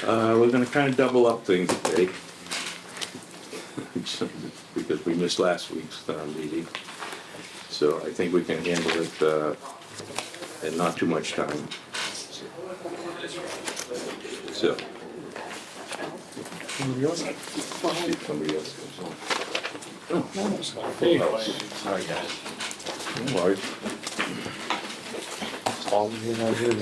We're gonna kind of double up things today. Because we missed last week's meeting. So I think we can handle it in not too much time. So. Somebody else? See if somebody else comes on. Hey, Sorry, guys. No worries. all of you know here.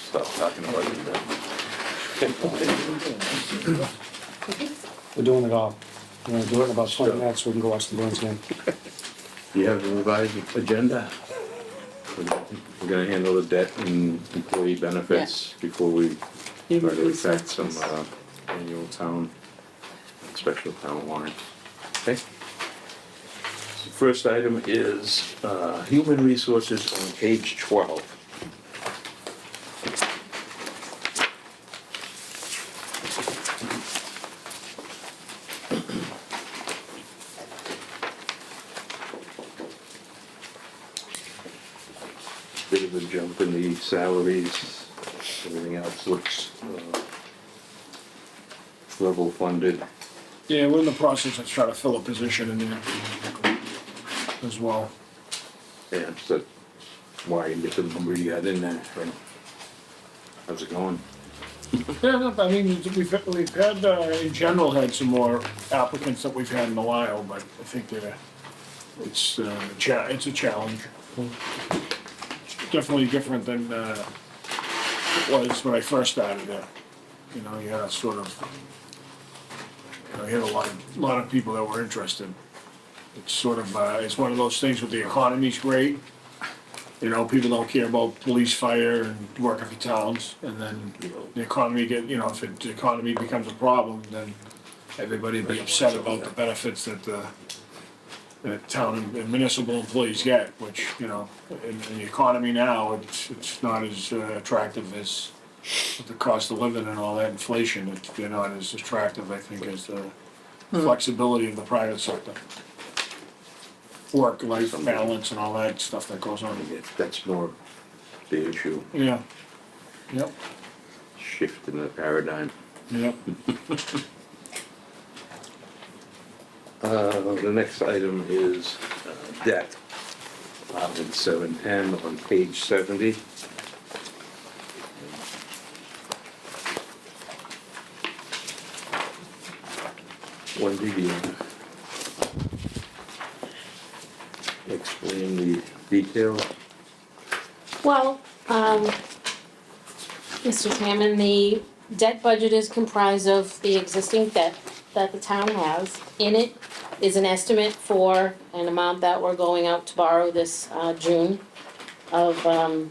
Stop talking about it now. We're doing it all. We're gonna do it in about 20 minutes so we can go watch the Bruins game. Do you have a revised agenda? We're gonna handle the debt and employee benefits before we try to affect some annual town, special town warrant. Okay? So first item is human resources on page 12. Bit of a jump in the salaries, everything else looks level funded. Yeah, we're in the process of trying to fill a position in there as well. And so why you get the number you had in there, right? How's it going? Yeah, no, I mean, we've had, in general, had some more applicants that we've had in a while, but I think that it's a challenge. Definitely different than it was when I first started there. You know, you had a sort of, you had a lot of people that were interested. It's sort of, it's one of those things with the economy's great. You know, people don't care about police, fire, and working for towns, and then the economy if the economy becomes a problem, then everybody will be upset about the benefits that that town and municipal employees get, which, in the economy now, it's not as attractive as with the cost of living and all that inflation. They're not as attractive, I think, as the flexibility of the private sector. Work-life balance and all that stuff that goes on. That's more the issue, Yeah. Yep. shift in the paradigm. Yep. The next item is debt. In 710 on page 70. When did you explain the detail? Well, Mr. Chairman, the debt budget is comprised of the existing debt that the town has. In it is an estimate for an amount that we're going out to borrow this June of, I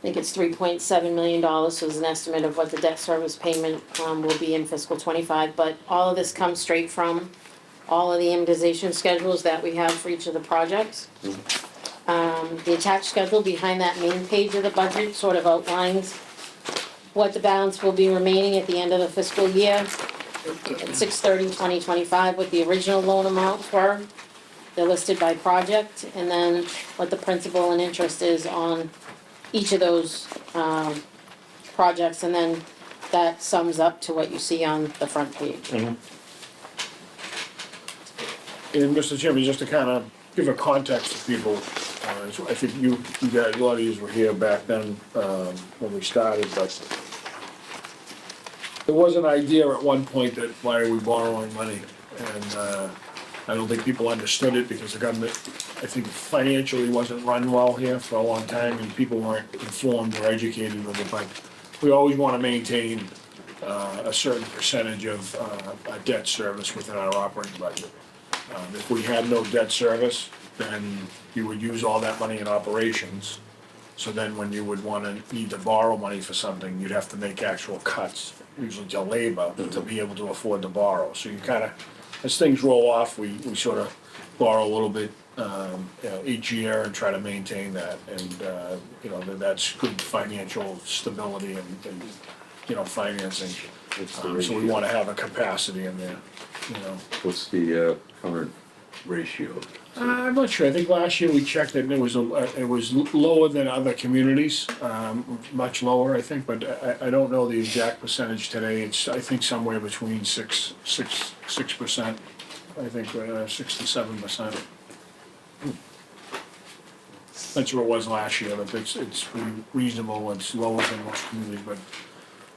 think it's $3.7 million, so it's an estimate of what the debt service payment will be in fiscal '25. But all of this comes straight from all of the amortization schedules that we have for each of the projects. The attached schedule behind that main page of the budget sort of outlines what the balance will be remaining at the end of the fiscal year at 6/30/2025, what the original loan amounts were. They're listed by project, and then what the principal and interest is on each of those projects, and then that sums up to what you see on the front page. And Mr. Chairman, just to kind of give a context to people, so I think you guys, a lot of you were here back then when we started, but there was an idea at one point that why are we borrowing money? And I don't think people understood it because the government, I think financially wasn't run well here for a long time and people weren't informed or educated with it. But we always want to maintain a certain percentage of debt service within our operating budget. If we had no debt service, then you would use all that money in operations. So then when you would need to borrow money for something, you'd have to make actual cuts, usually to labor, to be able to afford to borrow. So you kind of, as things roll off, we sort of borrow a little bit each year and try to maintain that. And, that's good financial stability and financing. So we want to have a capacity in there, What's the current ratio? I'm not sure, I think last year we checked it, and it was lower than other communities, much lower, I think, but I don't know the exact percentage today, it's, I think somewhere between 6%, I think, 6 to 7%. That's what it was last year, but it's reasonable, it's lower than most communities, but,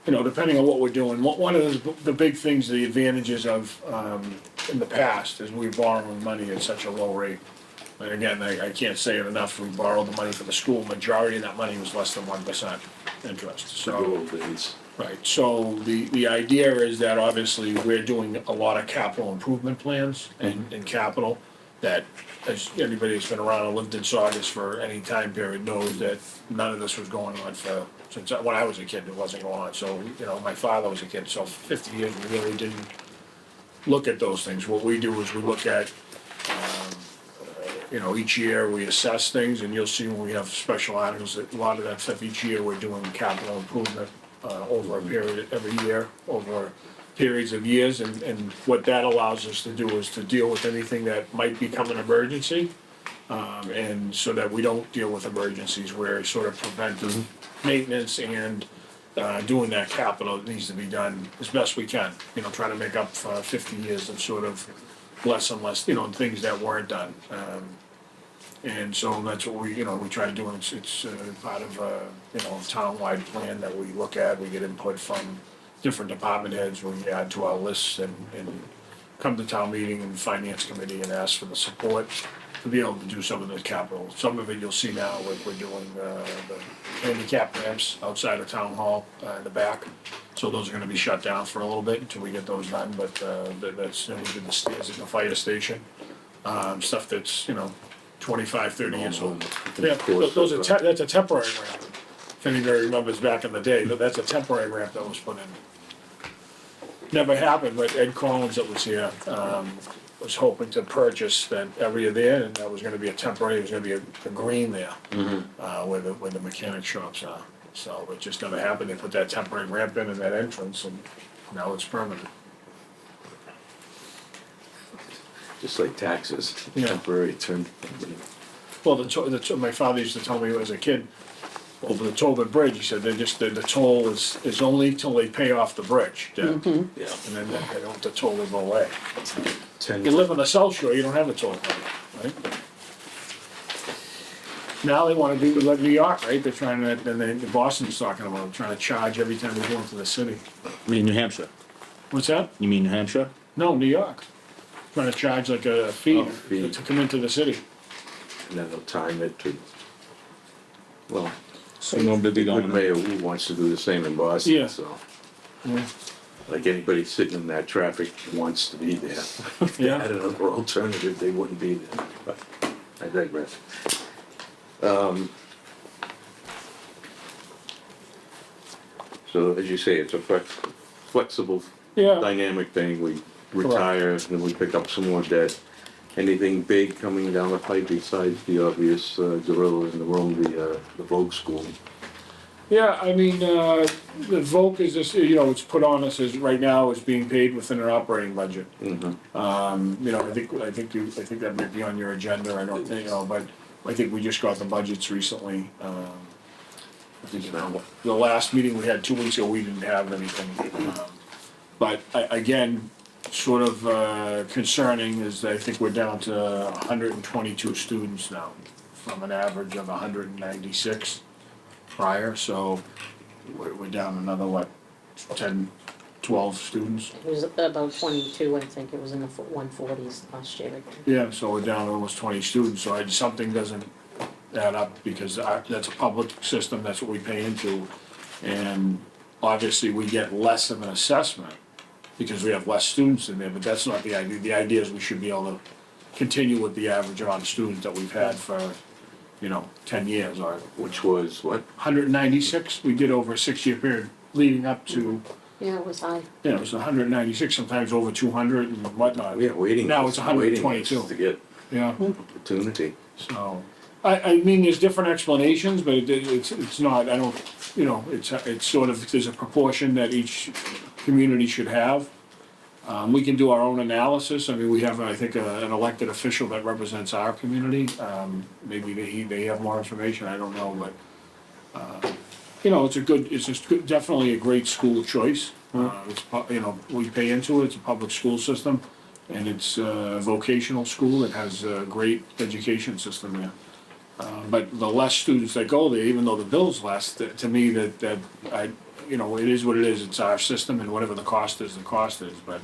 you know, depending on what we're doing, one of the big things, the advantages of, in the past, is we borrowing money at such a low rate. And again, I can't say it enough, we borrowed the money for the school, majority of that money was less than 1% interest, The so. old days. Right, so the idea is that obviously we're doing a lot of capital improvement plans and capital that, as anybody that's been around and lived in Saugus for any time period knows that none of this was going on since when I was a kid, it wasn't going on. So, you know, my father was a kid, so 50 years, we really didn't look at those things. What we do is we look at, you know, each year we assess things, and you'll see when we have special articles, that a lot of that stuff each year, we're doing capital improvement over a period, every year, over periods of years, and what that allows us to do is to deal with anything that might become an emergency, and so that we don't deal with emergencies, where sort of preventive maintenance and doing that capital that needs to be done as best we can, you know, trying to make up for 50 years of sort of less and less, you know, things that weren't done. And so that's what we, you know, we try to do, and it's part of a, you know, town-wide plan that we look at, we get input from different department heads, we add to our lists and come to town meeting and finance committee and ask for the support to be able to do some of the capital. Some of it you'll see now, like we're doing the handicap ramps outside of town hall in the back. So those are gonna be shut down for a little bit until we get those done, but that's, you know, we did the stairs at the fire station. Stuff that's, you know, 25, 30 years old. Yeah, those are, that's a temporary ramp. If anybody remembers back in the day, that's a temporary ramp that was put in. Never happened, but Ed Collins that was here, was hoping to purchase that area there, and that was gonna be a temporary, it was gonna be a green there. Where the mechanic shops are, so it just never happened, they put that temporary ramp in that entrance, and now it's permanent. Just like taxes, Yeah. temporary turn. Well, my father used to tell me as a kid, over the Tobin Bridge, he said, the toll is only till they pay off the bridge, yeah. And Yeah. then they don't, the toll will go away. 10 You live on the South Shore, you don't have a toll, right? Now they wanna do like New York, right, they're trying to, Boston's talking about trying to charge every time they go into the city. You mean New Hampshire? What's that? You mean New Hampshire? No, New York. Trying to charge like a fee fee. to come into the city. And then they'll time it to, well, So nobody be good going. mayor who wants to do the same in Boston, Yeah. so. Yeah. Like anybody sitting in that traffic wants to be there. If they Yeah. had another alternative, they wouldn't be there, but I digress. So as you say, it's a flexible, Yeah, dynamic thing, we retire, and then we pick up some more debt. Anything big coming down the pipe besides the obvious gorilla in the room, the Vogue School? yeah, I mean, the Volk is just, you know, it's put on us as, right now, is being paid within our operating budget. Mm-hmm. You know, I think that might be on your agenda, I don't think, you know, but I think we just got the budgets recently. I think, you know, the last meeting we had 2 weeks ago, we didn't have anything. But again, sort of concerning is I think we're down to 122 students now, from an average of 196 prior, so we're down another, what, 10, 12 students? It was about 22, I think, it was in the 140s last year. Yeah, so we're down almost 20 students, so something doesn't add up, because that's a public system, that's what we pay into. And obviously, we get less of an assessment because we have less students in there, but that's not the idea. The idea is we should be able to continue with the average amount of students that we've had for, you know, 10 years, or Which was what? 196 we did over a 6-year period leading up to, Yeah, it was high. you know, it was 196, sometimes over 200 and whatnot. Yeah, waiting. Now it's waiting 122. To get Yeah, opportunity. so, I mean, there's different explanations, but it's not, I don't, you know, it's sort of, there's a proportion that each community should have. We can do our own analysis. I mean, we have, I think, an elected official that represents our community. Maybe they have more information, I don't know, but, you know, it's just definitely a great school choice. You know, we pay into it, it's a public school system, and it's a vocational school, it has a great education system there. But the less students that go there, even though the bill's less, to me, you know, it is what it is, it's our system, and whatever the cost is, but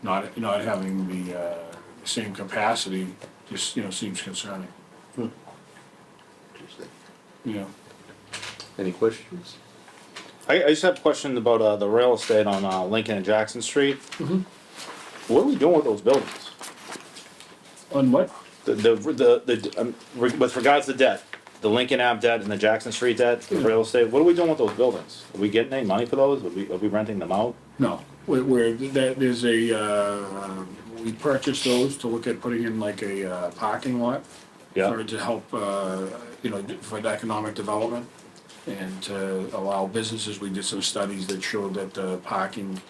not having the same capacity just, you know, seems concerning. Yeah. Any questions? I just have a question about the real estate on Lincoln and Jackson Street. What are we doing with those buildings? On what? With regards to debt, the Lincoln Ave debt and the Jackson Street debt, the real estate, what are we doing with those buildings? Are we getting any money for those? Are we renting them out? No, there's we purchased those to look at putting in like a parking lot. Yeah. To help, you know, for the economic development and to allow businesses. We did some studies that showed that parking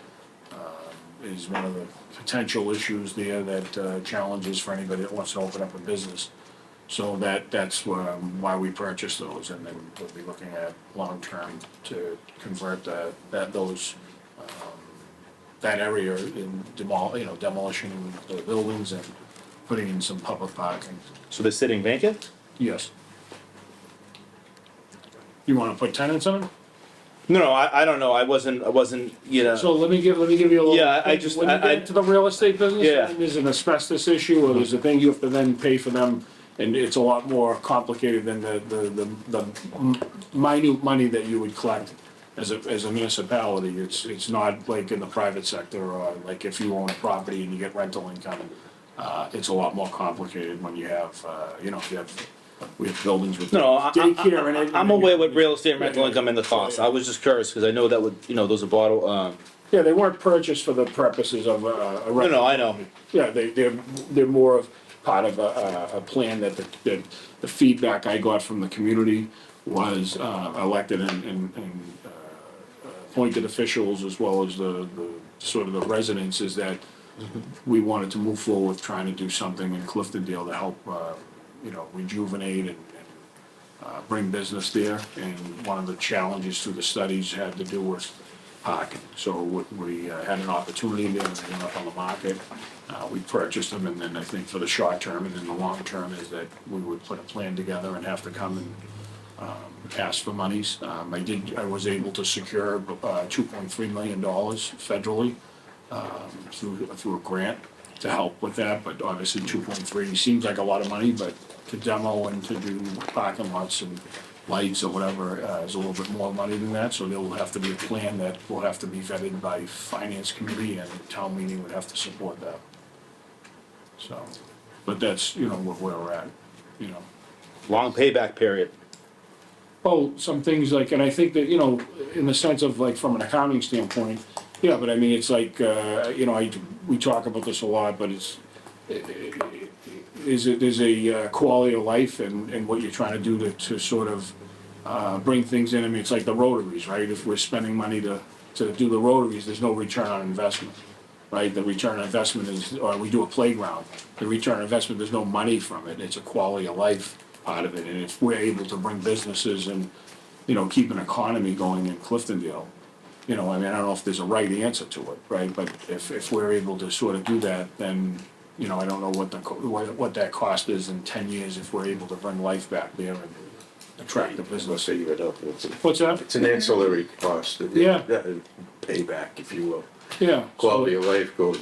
is one of the potential issues there that challenges for anybody that wants to open up a business. So that's why we purchased those, and then we'll be looking at long-term to convert that area in demolishing the buildings and putting in some public parking. So they're sitting vacant? Yes. You wanna put tenants on them? No, I don't know. I wasn't, you know. So let me give you a little. Yeah, I just- When you get into the real estate business, Yeah. and there's an asbestos issue, or there's a thing you have to then pay for them, and it's a lot more complicated than the minute money that you would collect as a municipality. It's not like in the private sector, or like if you own a property and you get rental income. It's a lot more complicated when you have, we have buildings with No, daycare and everything. I'm aware with real estate rental income and the cost. I was just curious, because I know that would, those are bottle, Yeah, they weren't purchased for the purposes of a rental. No, I know. Yeah, they're more of part of a plan that the feedback I got from the community was elected and appointed officials as well as the sort of the residents is that we wanted to move forward with trying to do something in Cliftondale to help, rejuvenate and bring business there. And one of the challenges through the studies had to do with parking. So we had an opportunity there, and they went up on the market. We purchased them, and then I think for the short term and then the long term is that we would put a plan together and have to come and ask for monies. I was able to secure $2.3 million federally through a grant to help with that, but obviously 2.3 seems like a lot of money, but to demo and to do parking lots and lights or whatever is a little bit more money than that, so there will have to be a plan that will have to be vetted by finance committee, and town meeting would have to support that. So, but that's, where we're at, long payback period. Well, some things like, and I think that, in the sense of like from an accounting standpoint, yeah, but I mean, it's like, we talk about this a lot, but there's a quality of life and what you're trying to do to sort of bring things in. I mean, it's like the rotaries, right? If we're spending money to do the rotaries, there's no return on investment, right? The return on investment is, or we do a playground, the return on investment, there's no money from it. It's a quality of life part of it. And if we're able to bring businesses and, keep an economy going in Cliftondale, I mean, I don't know if there's a right answer to it, right? But if we're able to sort of do that, then, I don't know what that cost is in 10 years if we're able to bring life back there and attract the business. Figure it out. What's that? It's an ancillary cost. Yeah. Payback, if you will. Yeah. Quality of life goes,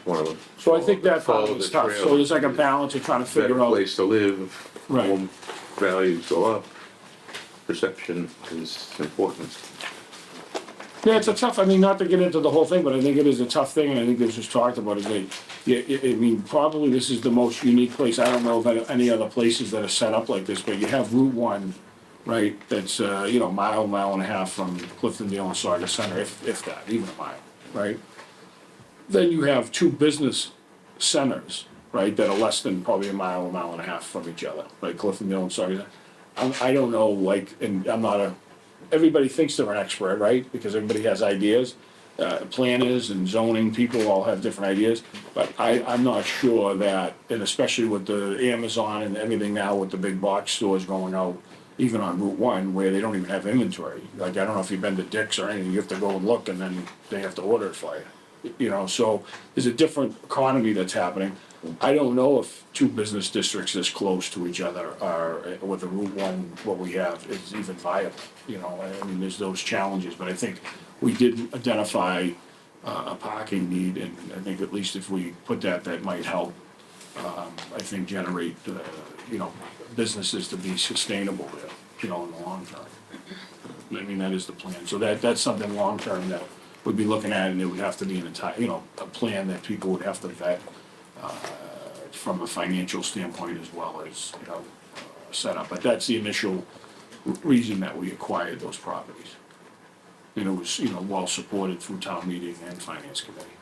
one of them. So I think that part Follow is the tough. trail. So there's like a balance of trying to Better figure out. place to live. Right. Home values go up. Perception is important. Yeah, it's a tough, I mean, not to get into the whole thing, but I think it is a tough thing, and I think this was talked about, is that, I mean, probably this is the most unique place, I don't know of any other places that are set up like this, but you have Route 1, right, that's, mile and a half from Cliftondale and Saugus Center, if that, even a mile, right? Then you have two business centers, right, that are less than probably a mile and a half from each other, right, Cliftondale and Saugus. I don't know, like, and I'm not everybody thinks they're an expert, right? Because everybody has ideas. planners and zoning people all have different ideas, but I'm not sure that, and especially with the Amazon and everything now with the big box stores going out, even on Route 1, where they don't even have inventory. Like, I don't know if you've been to Dick's or anything, you have to go and look, and then they have to order it for you. You know, so there's a different economy that's happening. I don't know if two business districts this close to each other are, with the Route 1, what we have is even viable. You know, I mean, there's those challenges, but I think we did identify a parking need, and I think at least if we put that, that might help, I think, generate, you know, businesses to be sustainable there, you know, in the long term. I mean, that is the plan. So that's something long-term that we'd be looking at, and it would have to be an entire, you know, a plan that people would have to vet, from a financial standpoint as well as, you know, set up. But that's the initial reason that we acquired those properties. And it was, you know, well supported through town meeting and finance committee.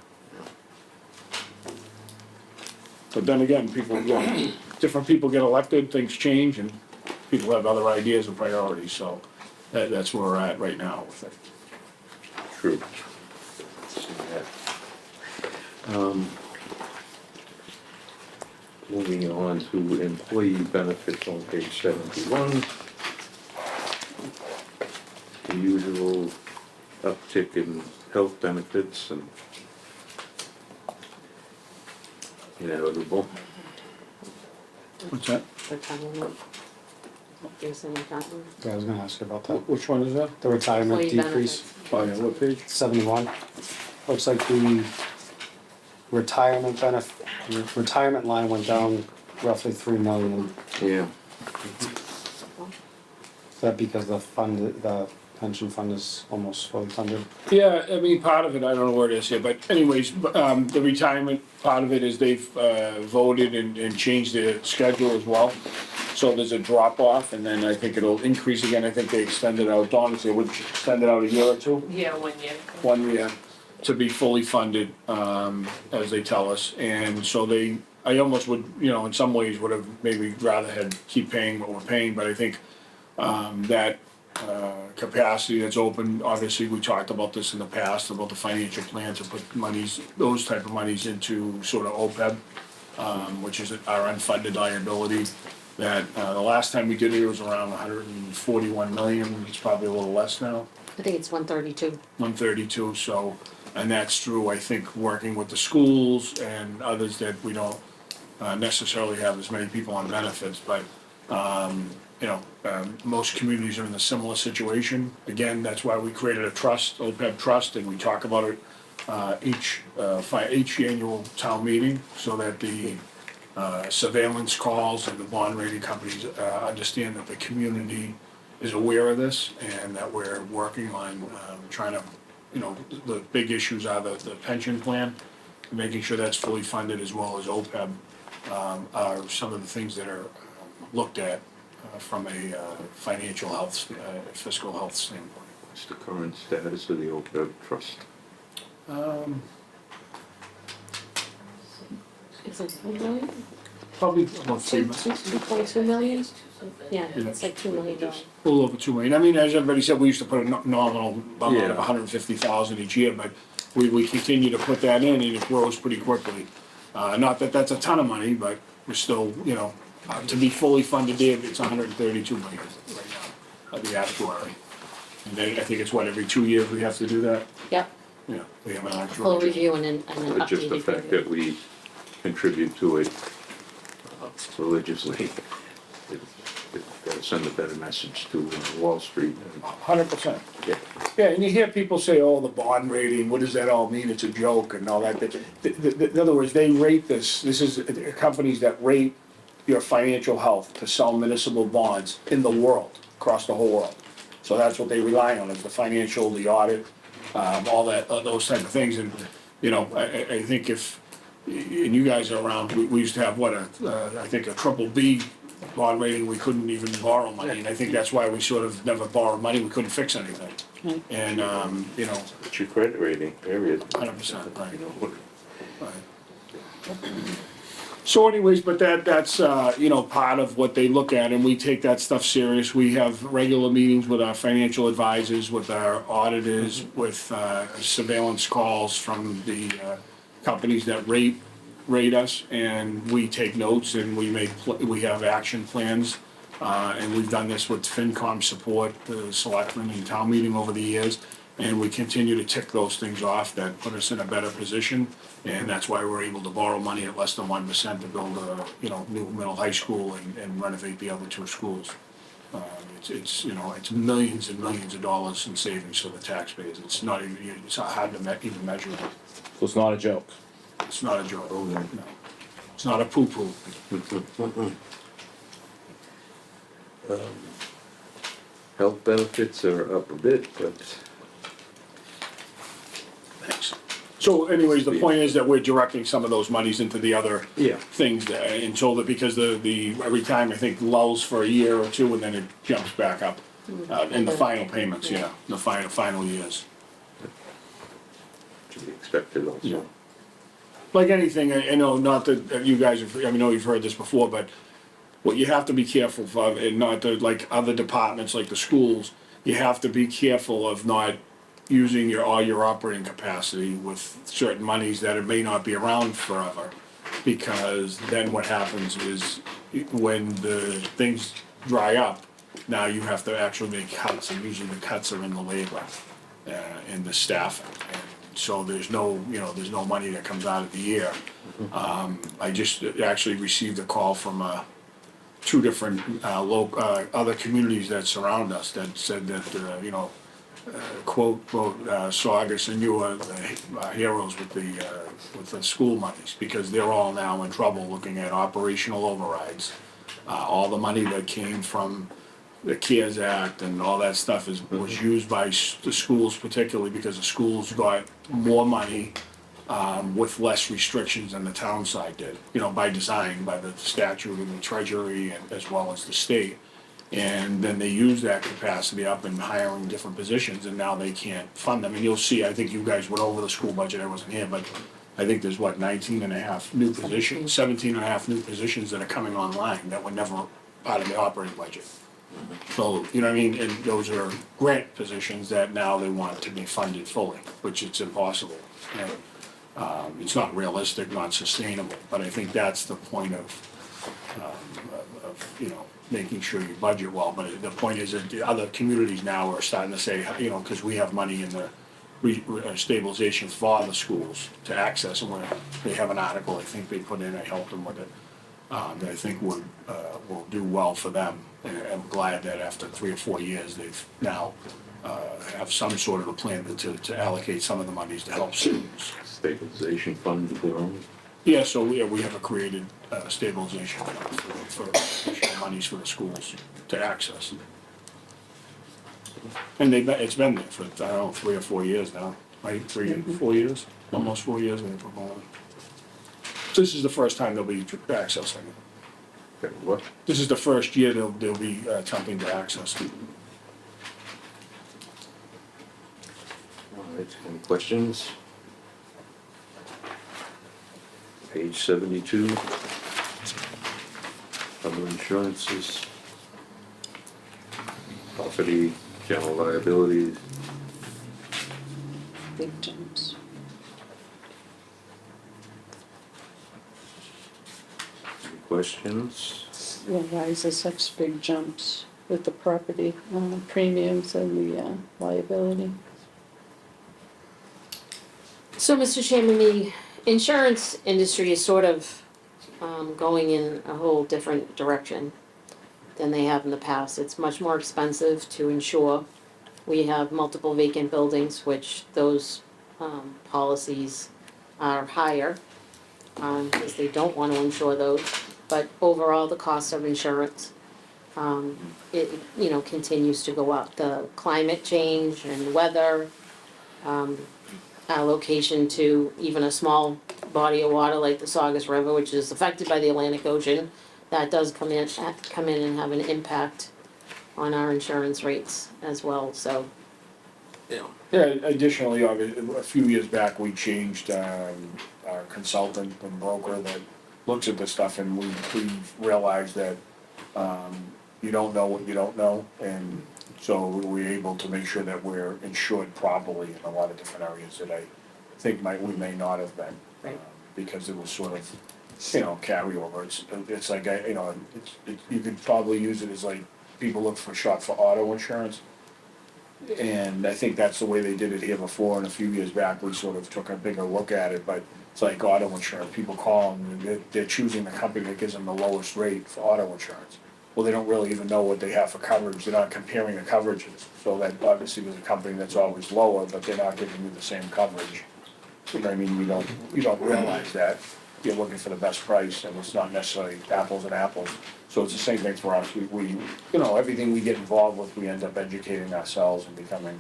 But then again, people, you know, different people get elected, things change, and people have other ideas and priorities, so that's where we're at right now with it. True. See that. Moving on to employee benefits on page 71. The usual uptick in health benefits and inevitable. What's that? Retirement. Jason, retirement. Yeah, I was gonna ask you about that. Which one is that? The retirement Employee decrease, benefits. Oh, yeah, what page? 71. Looks like the retirement line went down roughly 3 million. Yeah. Is that because the pension fund is almost fully funded? Yeah, I mean, part of it, I don't know where it is here, but anyways, the retirement part of it is they've, voted and changed their schedule as well. So there's a drop off, and then I think it'll increase again. I think they extended out, Dawn, they would extend it out a year or two? Yeah, 1 year. 1 year, to be fully funded, as they tell us. And so I almost would, you know, in some ways would have maybe rather had keep paying what we're paying, but I think, that, capacity that's open, obviously, we talked about this in the past, about the financial plan to put monies, those type of monies into sort of OPEB, which is our unfunded liability. That, the last time we did it was around 141 million, it's probably a little less now. I think it's 132. 132, so, and that's through, I think, working with the schools and others that we don't necessarily have as many people on benefits, but, you know, most communities are in a similar situation. Again, that's why we created a trust, OPEB trust, and we talk about it each annual town meeting, so that the surveillance calls and the bond rating companies understand that the community is aware of this, and that we're working on trying to, you know, the big issues are the pension plan, making sure that's fully funded, as well as OPEB, are some of the things that are looked at from a financial health, fiscal health standpoint. What's the current status of the OPEB trust? Is it 2 million? Probably about 3 months. 2.2 million? Yeah, it's like $2 million. A little over 2 million. I mean, as everybody said, we used to put a nominal amount Yeah. of 150,000 each year, but we continue to put that in, and it grows pretty quickly. Not that that's a ton of money, but we're still, you know, to be fully funded there, it's 132 million right now, of the actuary. And then I think it's what, every 2 years we have to do that? Yep, Yeah, we have an full actuary. review and an But just the updated fact review. that we contribute to it religiously, it gotta send a better message to Wall Street. 100%. Yeah. Yeah, and you hear people say, oh, the bond rating, what does that all mean? It's a joke and all that. In other words, they rate this is companies that rate your financial health to sell municipal bonds in the world, across the whole world. So that's what they rely on, is the financial, the audit, all that, those type of things. And, you know, I think if, and you guys are around, we used to have what, I think a triple B bond rating, we couldn't even borrow money. And I think that's why we sort of never borrowed money, we couldn't fix anything. And, you know, It's your credit rating, period. 100%, right. You know, Right. So anyways, but that's, you know, part of what they look at, and we take that stuff serious. We have regular meetings with our financial advisors, with our auditors, with, surveillance calls from the, companies that rate us, and we take notes, and we have action plans. And we've done this with FinCom support, the selectmen and town meeting over the years. And we continue to tick those things off that put us in a better position. And that's why we're able to borrow money at less than 1% to build a, you know, new middle high school and renovate the other two schools. It's, you know, it's millions and millions of dollars in savings for the taxpayers. It's not even, it's hard to even measure it. So it's not a joke. It's not a joke, no. It's not a poo-poo. Health benefits are up a bit, but Thanks. So anyways, the point is that we're directing some of those monies into the other yeah. things that, until because the, every time I think lulls for a year or two and then it jumps back up. In the final payments, yeah, the final years. To be expected also. Yeah. Like anything, I know, not that you guys have, I know you've heard this before, but what you have to be careful of, and not to, like other departments, like the schools, you have to be careful of not using all your operating capacity with certain monies that it may not be around forever. Because then what happens is, when the things dry up, now you have to actually make cuts, and usually the cuts are in the labor, in the staffing. And so there's no, you know, there's no money that comes out of the year. I just actually received a call from, two different, other communities that surround us that said that, you know, quote, Saugus and you are the heroes with the school monies, because they're all now in trouble looking at operational overrides. All the money that came from the CARES Act and all that stuff was used by the schools, particularly because the schools got more money, with less restrictions than the town side did, you know, by design, by the statute and the treasury, and as well as the state. And then they use that capacity up in hiring different positions, and now they can't fund them. And you'll see, I think you guys went over the school budget, I wasn't here, but I think there's 19 and a half new positions, 17 and a half new positions that are coming online that were never part of the operating budget. So, you know what I mean, and those are grant positions that now they want to be funded fully, which it's impossible. And, it's not realistic, not sustainable, but I think that's the point of, you know, making sure you budget well. But the point is that the other communities now are starting to say, you know, because we have money in the stabilization for the schools to access, and they have an article I think they put in, I helped them with it, that I think will do well for them. And I'm glad that after 3 or 4 years, they've now have some sort of a plan to allocate some of the monies to help students. Stabilization fund of their own. Yeah, so we have a created stabilization fund for additional monies for the schools to access. And it's been there for, I don't know, 3 or 4 years now, right? 4 years, almost 4 years they've been going. So this is the first time they'll be accessing it. Okay, what? This is the first year they'll be attempting to access it. All right, any questions? Page 72. Other insurances. Property, general liabilities. Big jumps. Any questions? Well, why is there such big jumps with the property premiums and the liability? So, Mr. Chairman, the insurance industry is sort of going in a whole different direction than they have in the past. It's much more expensive to insure. We have multiple vacant buildings, which those policies are higher, because they don't want to insure those. But overall, the cost of insurance, it, you know, continues to go up. The climate change and weather, allocation to even a small body of water like the Saugus River, which is affected by the Atlantic Ocean, that does come in and have an impact on our insurance rates as well, so. Yeah, additionally, a few years back, we changed our consultant and broker that looks at this stuff and we realize that, you don't know what you don't know, and so we're able to make sure that we're insured properly in a lot of different areas that I think we may not have been. Right. Because it was sort of, carryover, it's like, you could probably use it as like, people look shop for auto insurance. And I think that's the way they did it here before, and a few years back, we sort of took a bigger look at it, but it's like auto insurance, people call and they're choosing the company that gives them the lowest rate for auto insurance. Well, they don't really even know what they have for coverage, they're not comparing the coverages, so that obviously there's a company that's always lower, but they're not giving you the same coverage. You know what I mean, you don't realize that, you're looking for the best price, and it's not necessarily apples and apples. So it's the same thing for us, we everything we get involved with, we end up educating ourselves and becoming,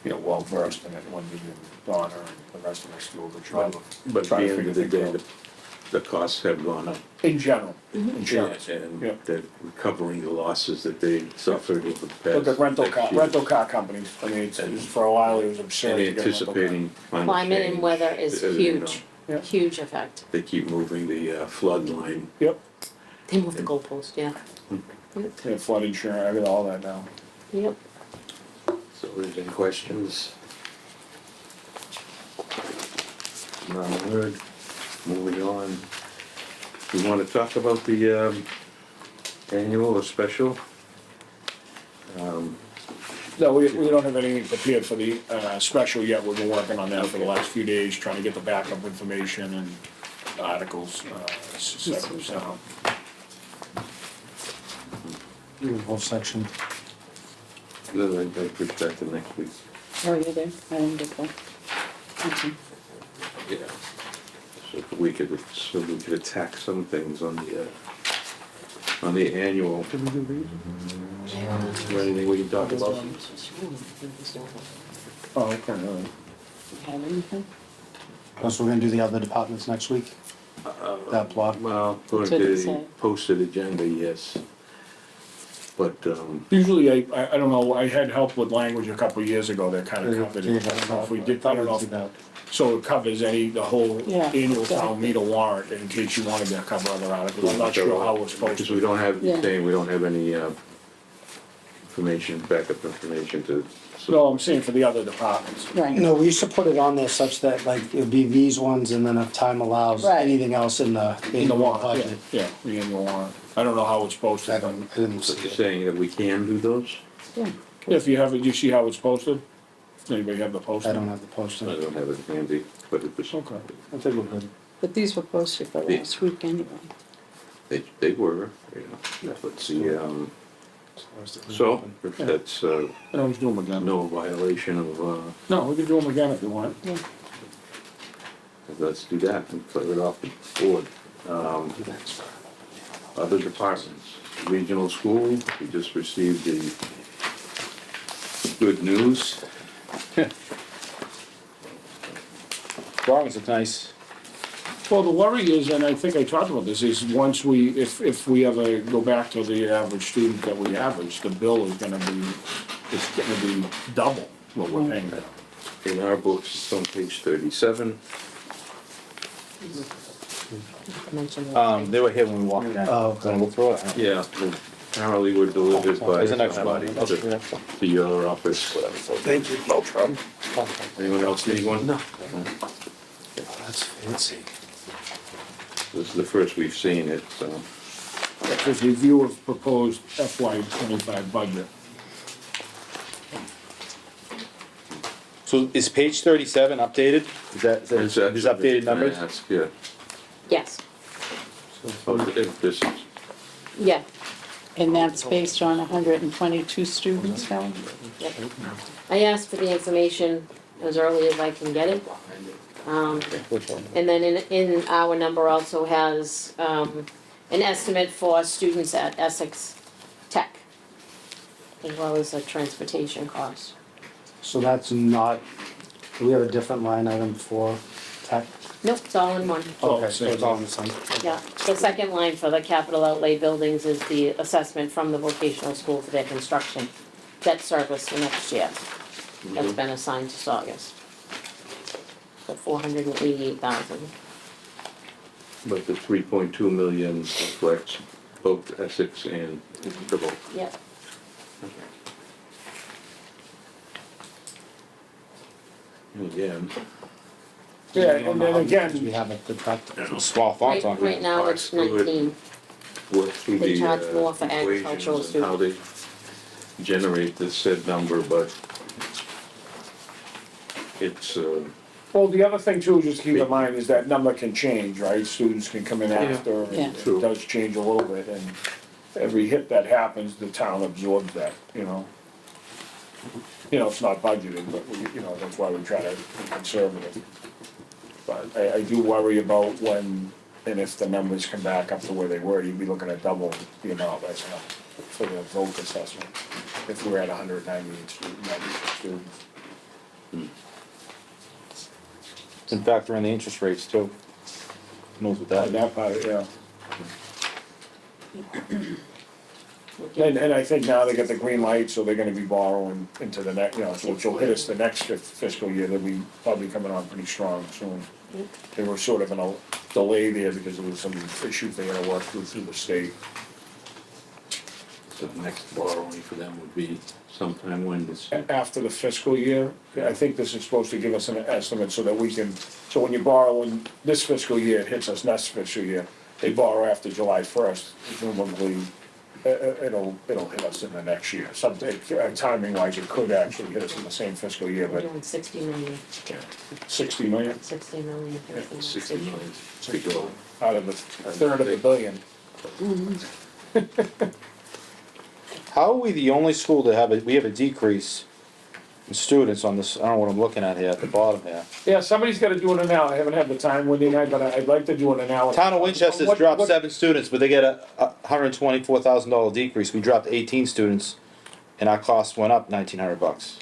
well versed in it, when we and Donna and the rest of us do a good job of But at the trying to end of figure the things day, out. the costs have gone up. In general, insurance, And yeah. they're recovering the losses that they suffered over the past. Look at rental next year. rental car companies, I mean, for a while, it was absurd to And get a rental car. anticipating Climate and change, weather is as you know. huge, Yeah. huge effect. They keep moving the flood line. Yep, They moved the goalpost, yeah. yeah, flood insurance, I got all that now. Yep. So there's any questions? None heard. Moving on. We want to talk about the annual or special? No, we don't have anything prepared for the, special yet, we've been working on that for the last few days, trying to get the backup information and articles, so. Whole section. Then I push that to next week. Oh, you're there? I didn't get that. Okay. Yeah. So if we could attack some things on the annual. Is there anything we can talk about? Oh, okay, all right. Have anything? Plus, we're gonna do the other departments next week, that block. Well, according That's what to it the said. posted agenda, yes. But, Usually, I don't know, I had help with language a couple of years ago that kind of covered it. I don't know if we did, I don't know, so it covers the whole Yeah, annual town exactly. meter warrant, in case you wanted to cover other articles, I'm not sure how it's supposed because we to. don't have, Yeah. saying we don't have any information, backup information to. No, I'm saying for the other departments. Right. No, we used to put it on there such that like it'd be these ones and then if time allows, Right. anything else in the In the annual warrant, budget. yeah, the annual warrant. I don't know how it's posted, I but didn't So see you're it. saying that we can do those? Yeah. if you have it, you see how it's posted? Anybody have the I posting? don't have the posting. I don't have it handy, but it was, Okay. I think we're good. But these were posted for last week anyway. they were, let's see, so if that's, I don't do them again. no violation of, No, we can do them again if you want. Yeah. let's do that and clear it off the board. Other departments, regional school, we just received the good news. Drawings look nice. Well, the worry is, and I think I talked about this, is once if we ever go back to the average student that we average, the bill is gonna be double what we're paying now. In our books, it's on page 37. Mention that. They were here when we walked in. Oh, okay. Wanna go through it? Yeah, apparently were delivered by There's an extra somebody one. to your office. Thank you. No problem. Anyone else need one? No. That's fancy. This is the first we've seen it, so. That's a review of proposed FY '25 budget. So is page 37 updated? Is that, It's is updated numbers? That's good. Yes, Oh, if this is, yeah, And that's based on 122 students now? yep. I asked for the information as early as I can get it. Which one? And then in our number also has, an estimate for students at Essex Tech, as well as a transportation cost. So that's not, do we have a different line item for tech? Nope, it's all in one. Oh, Okay, so it's all in the same. Yeah, the second line for the capital outlay buildings is the assessment from the vocational school for their construction debt service for next year. That's been assigned to Saugus. For $488,000. But the 3.2 million reflects both Essex and the vote. Yep. Again, Yeah, and then We again, have it, the Small fonts on Right here. now, it's Alright, so it- 19. work through They the charge more for agricultural equations and how they generate this said number, but it's, well, the other thing too, just keep in mind, is that number can change, right? Students can come in after, Yeah. and True. it does change a little bit, and every hit that happens, the town absorbs that, you know? You know, it's not budgeted, but we, you know, that's why we try to be conservative. But I do worry about when, and if the numbers come back up to where they were, you'd be looking at double the amount right now for the voc assessment, if we're at 198 students. And factor in the interest rates too. Who knows what that is? That part, yeah. And I think now they got the green light, so they're gonna be borrowing into the next, you know, so which will hit us the next fiscal year, they'll be probably coming on pretty strong soon. They were sort of in a delay there because there was some issues they had to work through the state. the next borrowing for them would be sometime when this. After the fiscal year, I think this is supposed to give us an estimate so that we can, so when you borrow in this fiscal year, it hits us next fiscal year. They borrow after July 1st, presumably, it'll hit us in the next year. Something, timing wise, it could actually hit us in the same fiscal year, We're but doing 60 million, 60 million 60 million. Yeah, hits the next 60 year. million to go. out of a third of a billion. How are we the only school to we have a decrease in students on this, I don't know what I'm looking at here at the bottom here. Yeah, somebody's gotta do an analysis, I haven't had the time Wednesday night, but I'd like to do an analysis. Town of Winchester's What- dropped what- 7 students, but they get a $124,000 decrease. We dropped 18 students and our cost went up $1,900.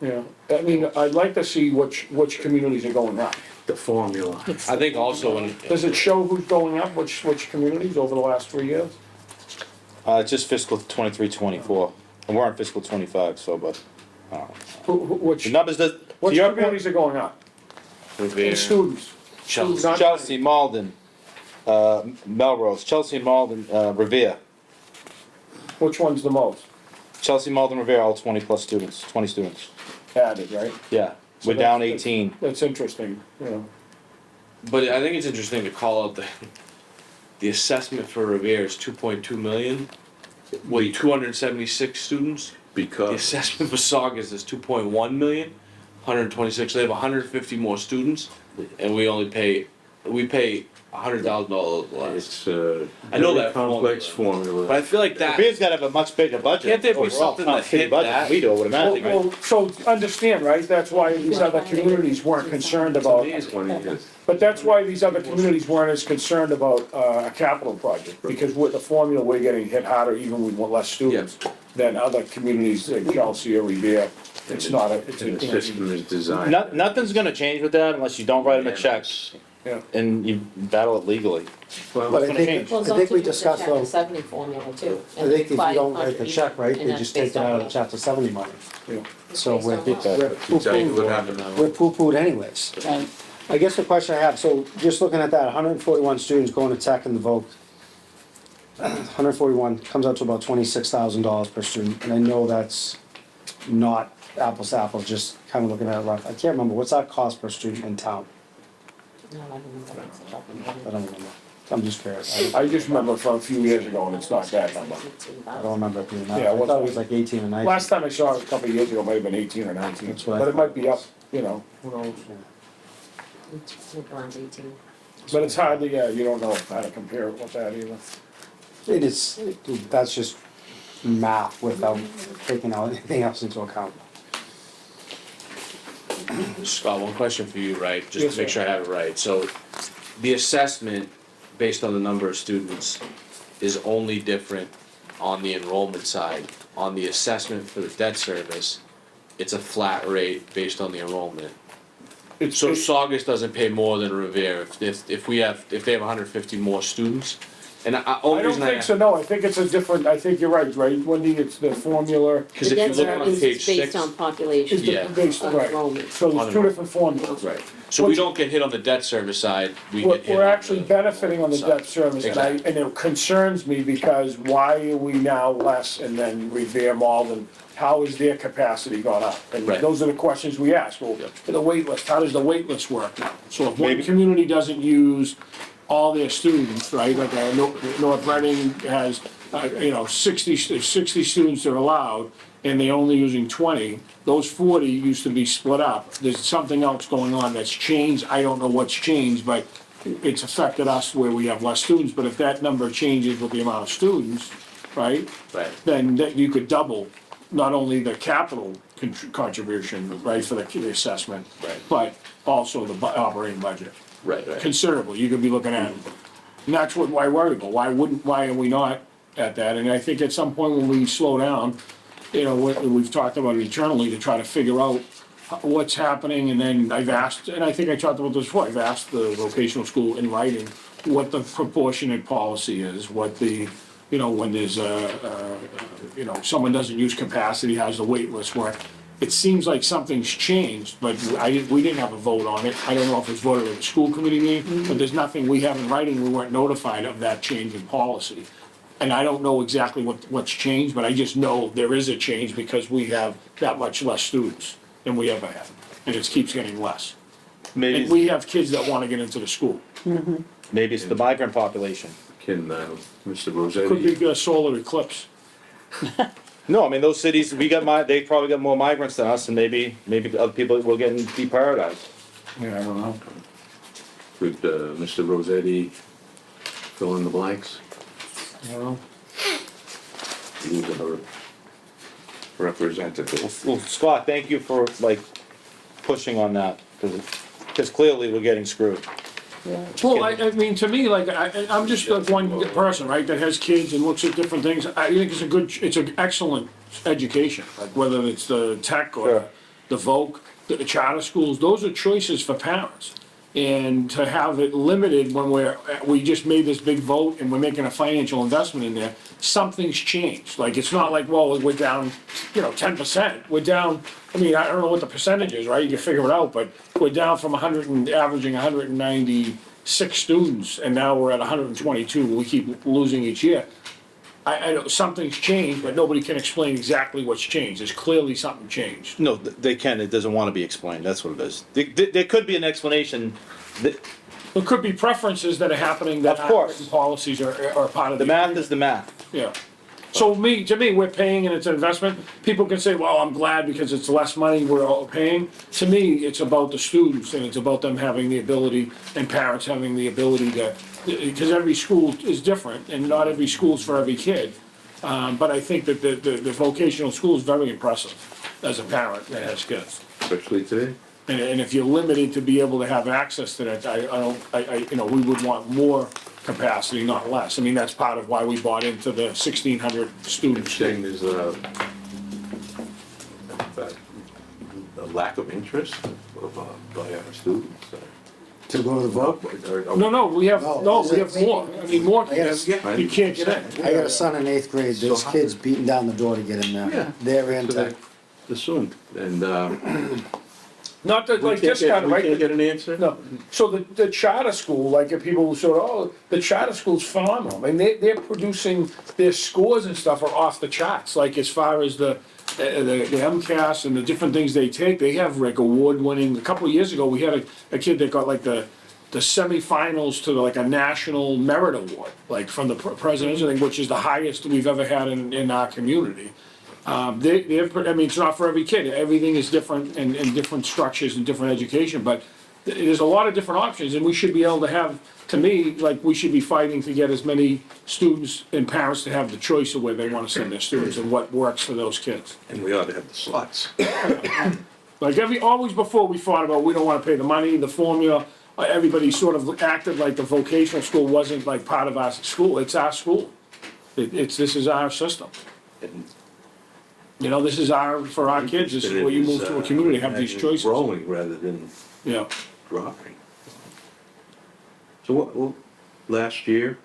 Yeah, I mean, I'd like to see which communities are going up. The formula. I think also when, Does it show who's going up, which communities over the last 3 years? It's just fiscal 23-24, and we're on fiscal 25, so, but, I don't know. Which, The numbers does, to which your point, communities are going up? Revere, In students? Chelsea. Not- Chelsea, Malden, Melrose, Chelsea and Malden, Revere. Which one's the most Chelsea, Malden, Revere, all 20 plus students, 20 students. added, right? Yeah, So we're down that's- 18. That's interesting, you know. But I think it's interesting to call out the assessment for Revere is 2.2 million. With 276 students. The Because, assessment for Saugus is 2.1 million, 126. They have 150 more students, and we pay $100,000 less. it's I know very that complex But formula. I feel like that. Revere's gotta have a much bigger budget. Can't there be overall, something top that city hit budget that? We do, I would imagine, right? Well, so understand, right, that's why these other communities weren't concerned about, 20 is, but that's why these other communities weren't as concerned about a capital project. Because with the formula, we're getting hit harder even with less students than other communities like Chelsea or Revere. It's not a, it's and the a, system is designed. Nothing's gonna change with that unless you don't write them a check yeah. and you battle it legally. But Well, I think, Well, I it's think also we just the discussed chapter though, 70 formula too. I think if you By don't write the check, right, contribution, they and just that's take it out of the based on chapter 70 money. Yeah. So Based we're, on what? we're exactly what poo-pooed, happened now. we're poo-pooed anyways. Right. I guess the question I have, so just looking at that, 141 students going to tech and the voc, 141 comes out to about $26,000 per student, and I know that's not apples to apples, just kind of looking at it rough. I can't remember, what's our cost per student in town? No, I don't know what's the top of I it. don't remember. I'm just curious. I just remember from a few years ago, and it's not that number. I don't remember it being that. Yeah, I it thought it wasn't- was like 18 or 19. Last time I saw it a couple of years ago, it might have been 18 or 19, That's what I but it thought. might be up, you know, who knows? It's around 18. But it's hard to, yeah, you don't know how to compare it with that either. It is, that's just math without taking out anything else into account. Scott, one question for you, right, just Yes, to make sir. sure I have it right, so the assessment, based on the number of students, is only different on the enrollment side. On the assessment for the debt service, it's a flat rate based on the enrollment. It's, So it's- Saugus doesn't pay more than Revere if they have 150 more students, and I only don't reason think so, no, I think it's a different, I think you're right, Wendy, it's the formula. Because The if you debt look service on is page based 6, on population. Is the Yeah. based, of right, enrollment. so there's two different formulas. right, So we don't get hit on the debt service side, we We're, get hit we're on actually the benefiting on the enrollment debt side. service, Exactly. and it concerns me because why are we now less and then Revere Mall, and how is their capacity gone up? And Right. those are the questions we ask, well, for the wait list, how does the wait list work now? So if one Maybe- community doesn't use all their students, right, like North Reading has, 60 students are allowed, and they're only using 20, those 40 used to be split up. There's something else going on that's changed, I don't know what's changed, but it's affected us where we have less students, but if that number changes with the amount of students, right? Right. Then that you could double not only the capital contribution, right, for the assessment, Right. but also the operating budget Right, right. considerably, you could be looking at. And that's what I worry about, why are we not at that? And I think at some point when we slow down, we've talked about it eternally to try to figure out what's happening, and then I've asked, and I think I talked about this before, I've asked the vocational school in writing what the proportionate policy is, what the, when there's someone doesn't use capacity, how's the wait list work? It seems like something's changed, but we didn't have a vote on it. I don't know if it's voted at the school committee meeting, but there's nothing we have in writing, we weren't notified of that change in policy. And I don't know exactly what's changed, but I just know there is a change because we have that much less students than we ever had. And it keeps getting less. And Maybe, we have kids that wanna get into the school. maybe it's the migrant population. Can, Mr. Could Rosetti, be a solar eclipse. No, I mean, those cities, they probably got more migrants than us, and maybe other people will get deprioritized. Yeah, I don't know. could, Mr. Rosetti fill in the blanks? I don't know. He's our representative. Well, Scott, thank you for pushing on that, because clearly we're getting screwed. Yeah. Well, I mean, to me, I'm just like one person, right, that has kids and looks at different things. I think it's an excellent education, like whether it's the tech or Sure. the voc, the charter schools, those are choices for parents. And to have it limited when we just made this big vote and we're making a financial investment in there, something's changed. Like, it's not like, well, we're down, 10%. We're down, I don't know what the percentage is, right? You can figure it out, but we're down from averaging 196 students, and now we're at 122. We keep losing each year. I know something's changed, but nobody can explain exactly what's changed. There's clearly something changed. No, they can, it doesn't want to be explained, that's what it is. There could be an explanation, There could be preferences that are happening that Of aren't course. written policies are part of the math is the math. Yeah. So to me, we're paying and it's an investment. People can say, well, I'm glad because it's less money we're all paying. To me, it's about the students and it's about them having the ability and parents having the ability to, because every school is different and not every school's for every kid. But I think that the vocational school is very impressive as a parent that has kids. Especially today? And if you're limited to be able to have access to that, we would want more capacity, not less. That's part of why we bought into the 1,600 students. Saying there's a lack of interest by our students. To go to the vote? No, we have more. More I kids, gotta- you can't get in. I got a son in 8th grade, there's So how- kids beating down the door to get in there. Yeah. They're into, Assumed, and, Not that, we like can't this kind get, of, we can't right? get an answer? No, so the charter school, like if people sort of, the charter school's phenomenal. They're producing, their scores and stuff are off the charts, like as far as the MCAS and the different things they take, they have like award-winning. A couple of years ago, we had a kid that got like the semifinals to like a national merit award, like from the presidential thing, which is the highest we've ever had in our community. It's not for every kid, everything is different and different structures and different education, but there's a lot of different options, and we should be able to have, to me, like, we should be fighting to get as many students and parents to have the choice of where they wanna send their students and what works for those kids. And we ought to have the slots. Like always before, we fought about, we don't wanna pay the money, the formula, everybody sort of acted like the vocational school wasn't like part of our school, it's our school. This is our system. And This is for our kids, this is where you move to a community, have these choices. Growing rather than Yeah, dropping. So what, last year,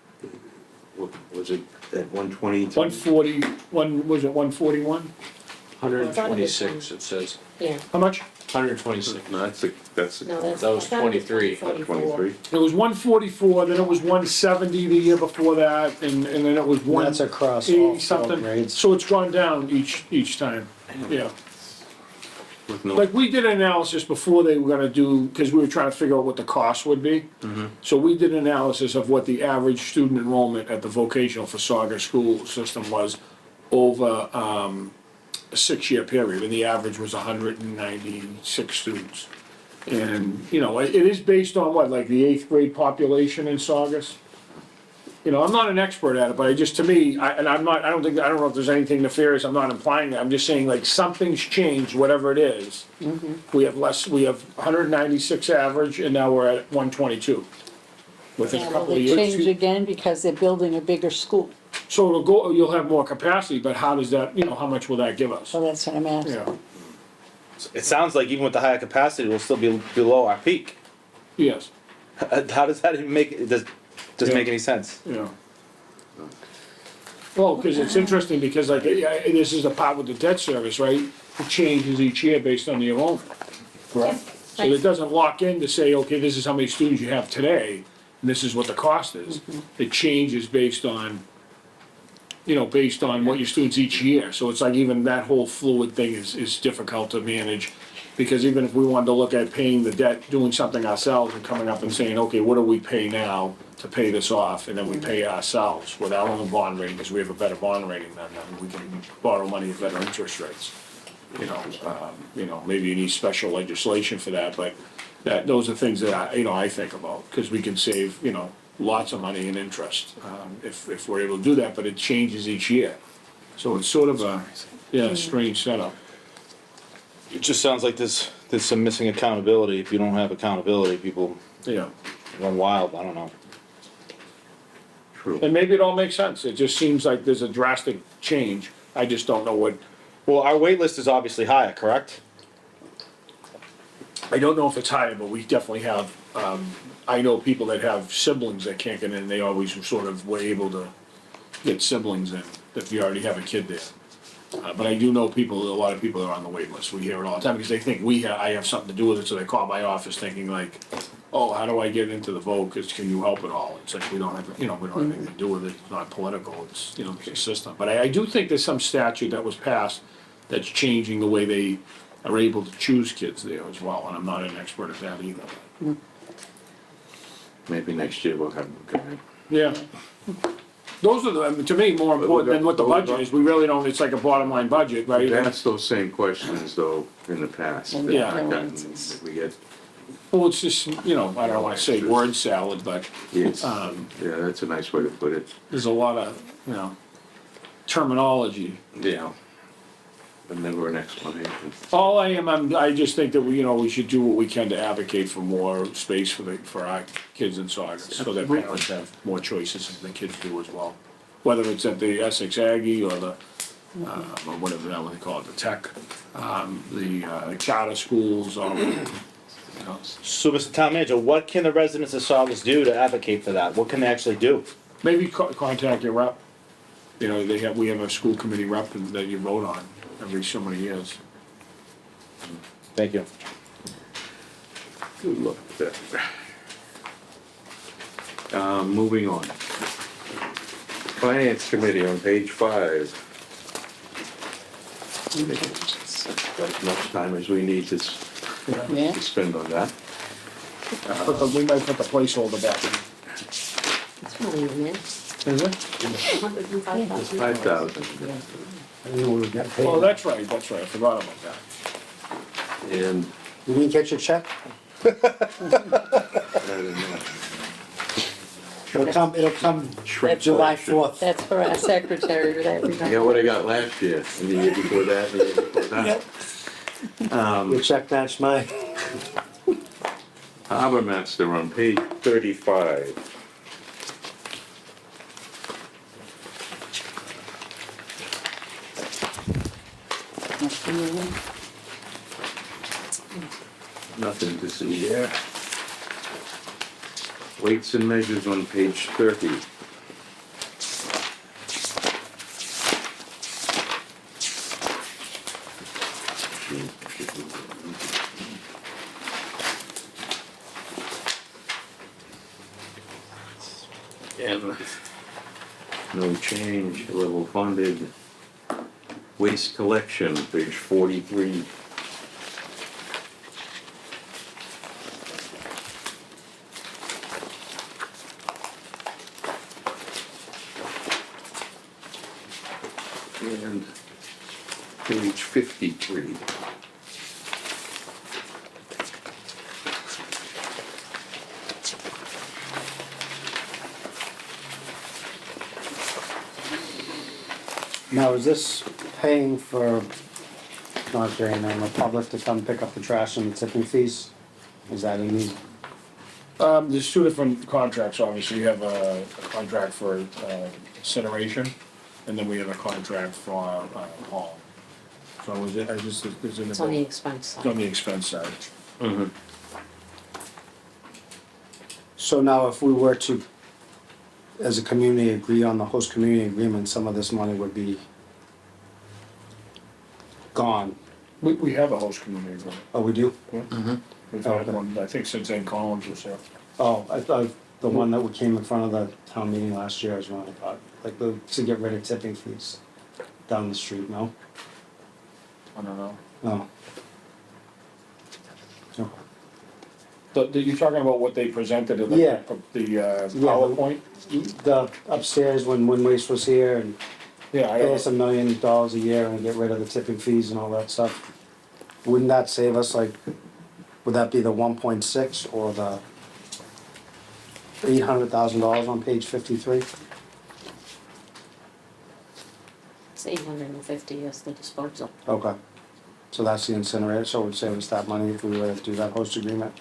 what, was it at 120? 141, was it 141? 126, it says. Yeah, How much? 126. No, that's No, that's. That was 23. 23. It was 144, then it was 170 the year before that, and then it was And that's across all 180 four something. grades. So it's gone down each time, yeah. With no, Like, we did an analysis before they were gonna do, because we were trying to figure out what the cost would be. So we did an analysis of what the average student enrollment at the vocational for Saugus school system was over, a 6-year period, and the average was 196 students. And, you know, it is based on what, like the 8th grade population in Saugus? You know, I'm not an expert at it, but to me, I don't know if there's anything nefarious, I'm not implying that, I'm just saying like something's changed, whatever it is. We have 196 average, and now we're at 122. Within a Will couple of they years. change again because they're building a bigger school? So it'll go, you'll have more capacity, but how does that, you know, how much will that give us? So that's what I'm asking. Yeah, It sounds like even with the higher capacity, we'll still be below our peak. yes, How does that even make, it doesn't make any sense? yeah. Well, because it's interesting, because like, this is the part with the debt service, right? It changes each year based on the enrollment. Correct. So it doesn't lock in to say, okay, this is how many students you have today, and this is what the cost is. It changes based on, you know, based on what your students each year. So it's like even that whole fluid thing is difficult to manage. Because even if we wanted to look at paying the debt, doing something ourselves and coming up and saying, okay, what do we pay now to pay this off? And then we pay ourselves with our own bond rating, because we have a better bond rating than them. We can borrow money at better interest rates. You know, maybe you need special legislation for that, but those are things that I think about, because we can save, you know, lots of money in interest, if we're able to do that, but it changes each year. So it's sort of a strange setup. It just sounds like there's some missing accountability. If you don't have accountability, people Yeah. run wild, I don't know. true. And maybe it all makes sense. It just seems like there's a drastic change. I just don't know what, Well, our wait list is obviously higher, correct? I don't know if it's higher, but we definitely have, I know people that have siblings that can't get in, they always sort of were able to get siblings in, if you already have a kid there. But I do know a lot of people are on the wait list. We hear it all the time, because they think I have something to do with it, so they call my office thinking like, oh, how do I get into the vote, can you help at all? It's like, we don't have anything to do with it, it's not political, it's, it's a system. But I do think there's some statute that was passed that's changing the way they are able to choose kids there as well, and I'm not an expert at that either. Maybe next year we'll have them come in. Yeah. Those are to me, more important than what the budget is, we really don't, it's like a bottom line budget, right? We've asked those same questions though in the past. And that yeah. I've gotten, that we get, Well, it's just, I don't wanna say word salad, but, yes, yeah, that's a nice way to put it. there's a lot of, terminology. Yeah. But never an explanation. All I just think that we should do what we can to advocate for more space for our kids in Saugus, so that parents have more choices and the kids do as well. Whether it's at the Essex Aggie or the, or whatever that one they call it, the tech, the charter schools, So, Mr. Town Manager, what can the residents of Saugus do to advocate for that? What can they actually do? maybe contact your rep. We have a school committee rep that you vote on every so many years. Thank you. Good luck with that. Moving on. Finance Committee on page 5. Got as much time as we need to Yeah. spend on that. We might put the placeholder back in. It's money in there. Is it? 105,000. 5,000. I didn't know we got paid. Oh, that's right, I forgot about that. And You didn't get your check? I don't know. It'll come Shrink July collection. 4th. That's for our secretary that we I got what I got last year, and the year before that, and the year before that. Your check matched mine. Harbor Master on page 35. Nothing to see there. Weights and measures on page 30. And no change, level funded. Waste collection, page 43. And page 53. Now, is this paying for, not paying, the public to come pick up the trash and the tipping fees? Is that in these? There's two different contracts, obviously, you have a contract for incineration, and then we have a contract for, haul. So is it, is it in the? It's on the expense It's side. on the expense side. So now if we were to, as a community, agree on the host community agreement, some of this money would be gone. We have a host community agreement. Oh, we do? We've had Okay. one, I think since Ed Collins was here. Oh, I thought the one that came in front of the town meeting last year is what I thought, like to get rid of tipping fees down the street, no? I don't know. No. No. You're talking about what they presented at Yeah. the PowerPoint? The upstairs when Waste was here and Yeah, I pay us $1 don't, million a year and get rid of the tipping fees and all that stuff. Wouldn't that save us like, would that be the 1.6 or the $800,000 on page 53? It's 850 is the disposal. Okay. So that's the incinerator, so it would save us that money if we were to do that host agreement.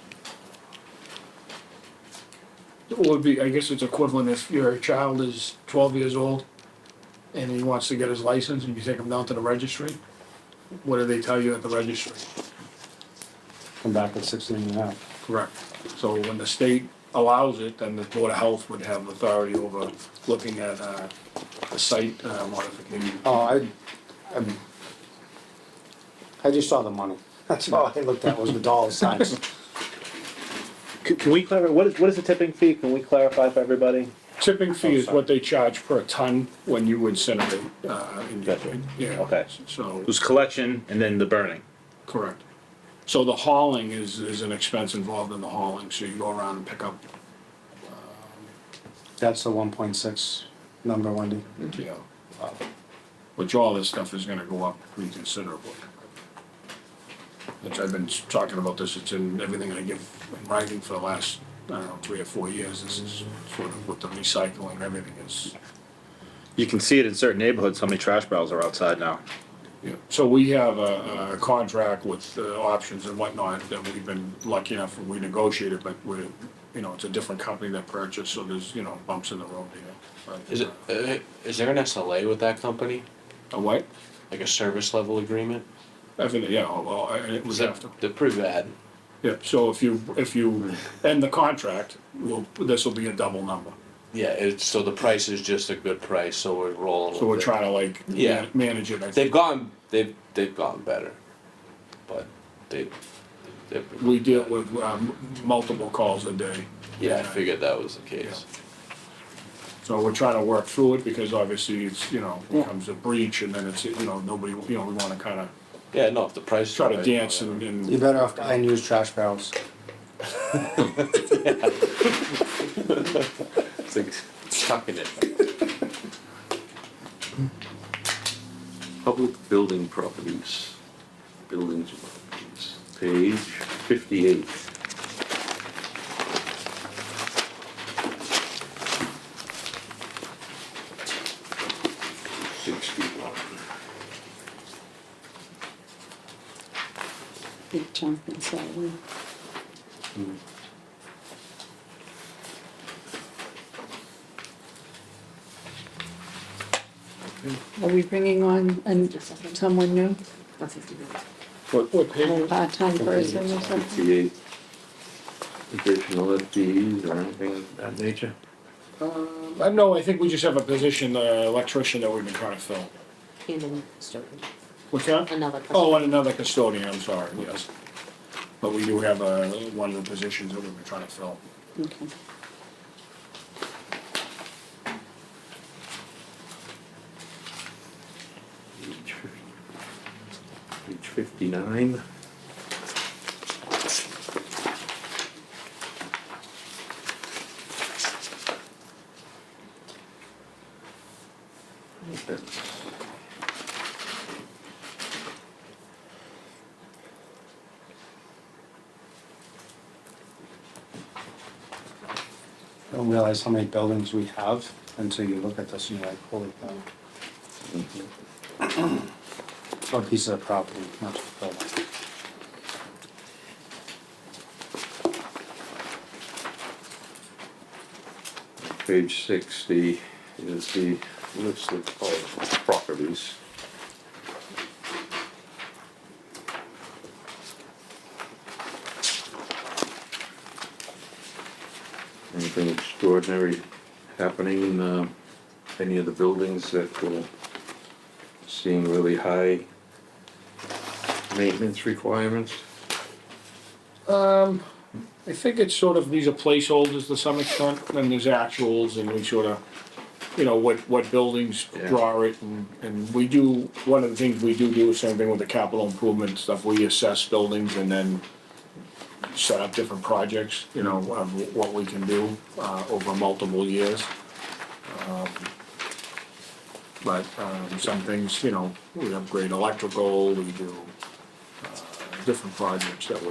it would be, I guess it's equivalent if your child is 12 years old and he wants to get his license and you take him down to the registry. What do they tell you at the registry? Come back at 16 and a half. Correct. So when the state allows it, then the Board of Health would have authority over looking at a site modification. Oh, I just saw the money. That's all I looked at was the dollar signs. Can we clarify, what is the tipping fee? Can we clarify for everybody? Tipping fee is what they charge per ton when you incinerate. Gotcha. Yeah. Okay. So, It was collection and then the burning. correct. So the hauling is an expense involved in the hauling, so you go around and pick up, That's the 1.6 number, Wendy. you know, which all this stuff is gonna go up pretty considerably. Which I've been talking about this, it's in everything I give in writing for the last, I don't know, 3 or 4 years. This is sort of with the recycling, everything is. You can see it in certain neighborhoods, how many trash barrels are outside now. Yeah, so we have a contract with options and whatnot that we've been lucky enough, we negotiated, but we're, you know, it's a different company that purchased, so there's, you know, bumps in the road here. But, Is there an SLA with that company? A what? Like a service level agreement? Everything, yeah, well, it was after. They're pretty bad. Yeah, so if you end the contract, this will be a double number. Yeah, so the price is just a good price, so we're rolling with it. So we're trying to like Yeah. manage it, I They've think. they've gone better, but they've. We deal with multiple calls a day. Yeah, I figured that was the case. So we're trying to work through it because obviously it's, you know, becomes a breach and then it's, you know, nobody, you know, we wanna kinda Yeah, no, if the price. is try to right, dance whatever. and. You're better off buying used trash barrels. It's like chucking it. Public building properties, buildings and properties, page 58. Big chunk in salary. Are we bringing on someone new, 150. What page? a part-time person or something? 58. Additional fees or anything of that nature? No, I think we just have a position, electrician that we've been trying to fill. And then custodian. What's that? Another Oh, custodian. and another custodian, I'm sorry, yes. But we do have one of the positions that we've been trying to fill. Okay. 59. Don't realize how many buildings we have until you look at this and you're like, holy cow. Or a piece of property, not just a building. Page 60 is the list of all properties. Anything extraordinary happening in any of the buildings that were seeing really high maintenance requirements? I think it's sort of, these are placeholders to some extent, and there's actuals, and we sort of, you know, what buildings Yeah. draw it, and we do, one of the things we do is same thing with the capital improvement stuff, we assess buildings and then set up different projects, you know, of what we can do, over multiple years. But, some things, you know, we upgrade electrical, we do, different projects that we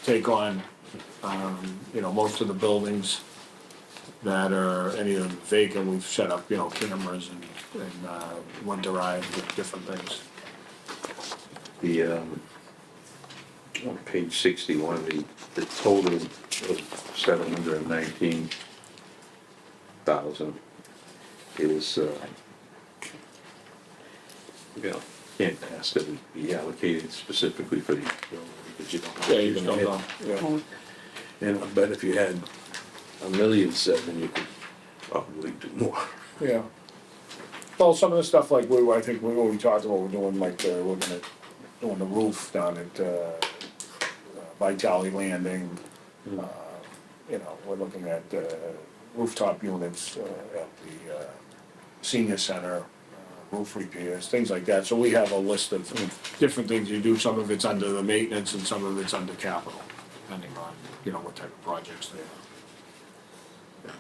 take on. You know, most of the buildings that are any of them vacant, we've set up, you know, cameras and winterized with different things. The, on page 61, the total of 719,000 is, you know, can't ask that it be allocated specifically for the building because you don't have. Yeah, you can don't know, yeah. And I bet if you had 1.7 million, you could probably do more. Yeah. Well, some of the stuff like I think we talked about, we're doing like, we're gonna, doing the roof down at, Vitale Landing. You know, we're looking at, rooftop units, at the, senior center, roof repairs, things like that. So we have a list of different things you do. Some of it's under the maintenance and some of it's under capital, depending on, you know, what type of projects they are.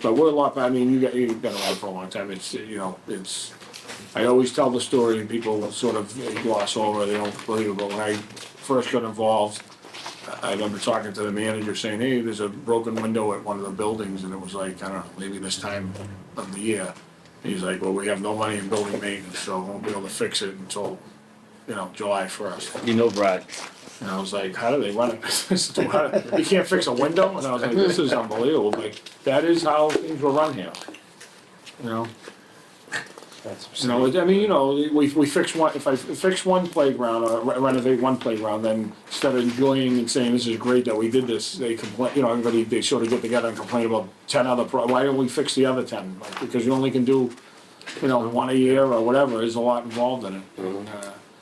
But we're a lot, I mean, you've been around for a long time, it's, you know, it's, I always tell the story and people sort of gloss over, they don't believe it, but when I first got involved, I remember talking to the manager saying, hey, there's a broken window at one of the buildings, and it was like, I don't know, maybe this time of the year. And he's like, well, we have no money in building maintenance, so we won't be able to fix it until, you know, July 1st. You know, Brad, And I was like, how do they run it? You can't fix a window? And I was like, this is unbelievable, like, that is how things were run here. You know? That's You know, I mean, you know, we fix one, if I fix one playground or renovate one playground, then instead of enjoying and saying, this is great that we did this, they complain, you know, everybody, they sort of get together and complain about 10 other why don't we fix the other 10? Like, because you only can do, you know, one a year or whatever, there's a lot involved in it.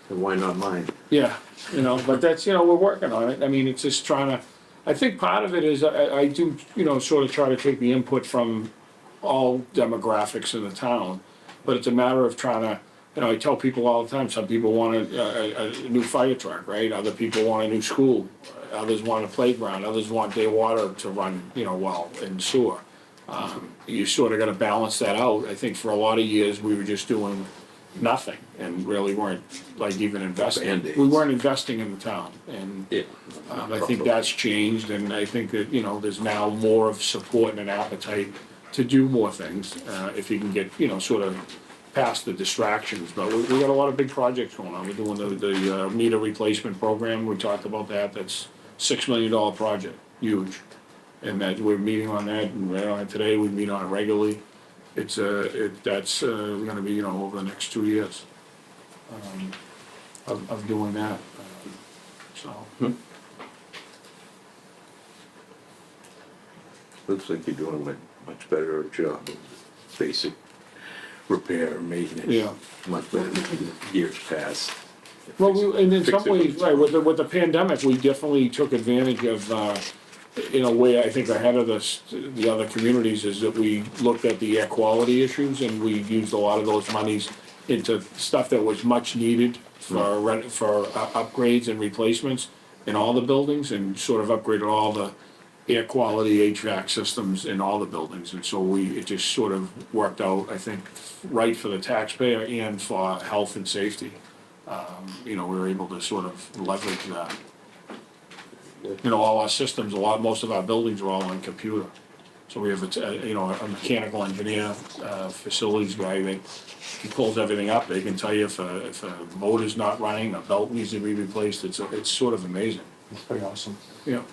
And why not mine? Yeah, you know, but that's, you know, we're working on it, I mean, it's just trying to, I think part of it is, I do, you know, sort of try to take the input from all demographics in the town. But it's a matter of trying to, you know, I tell people all the time, some people want a new fire truck, right? Other people want a new school, others want a playground, others want their water to run, you know, well, in sewer. You sort of gotta balance that out. I think for a lot of years, we were just doing nothing and really weren't like even investing. Band-Aids. We weren't investing in the town, and Yeah. I think that's changed, and I think that, you know, there's now more of support and an appetite to do more things, if you can get, you know, sort of past the distractions, but we got a lot of big projects going on. We're doing the meter replacement program, we talked about that, that's $6 million project, huge. And that, we're meeting on that, and today we meet on it regularly. It's, that's, gonna be, you know, over the next 2 years, of doing that, so. Looks like you're doing a much better job of basic repair, maintenance. Yeah. Much better than years past. Well, and in some Fix it. ways, right, with the pandemic, we definitely took advantage of, in a way, I think ahead of the other communities, is that we looked at the air quality issues and we used a lot of those monies into stuff that was much needed for upgrades and replacements in all the buildings, and sort of upgraded all the air quality HVAC systems in all the buildings, and so it just sort of worked out, I think, right for the taxpayer and for health and safety. We were able to sort of leverage that. All our systems, most of our buildings are all on computer. So we have a mechanical engineer, facilities guy, he pulls everything up, they can tell you if a motor's not running, a belt needs to be replaced, it's sort of amazing. It's pretty awesome. Yeah.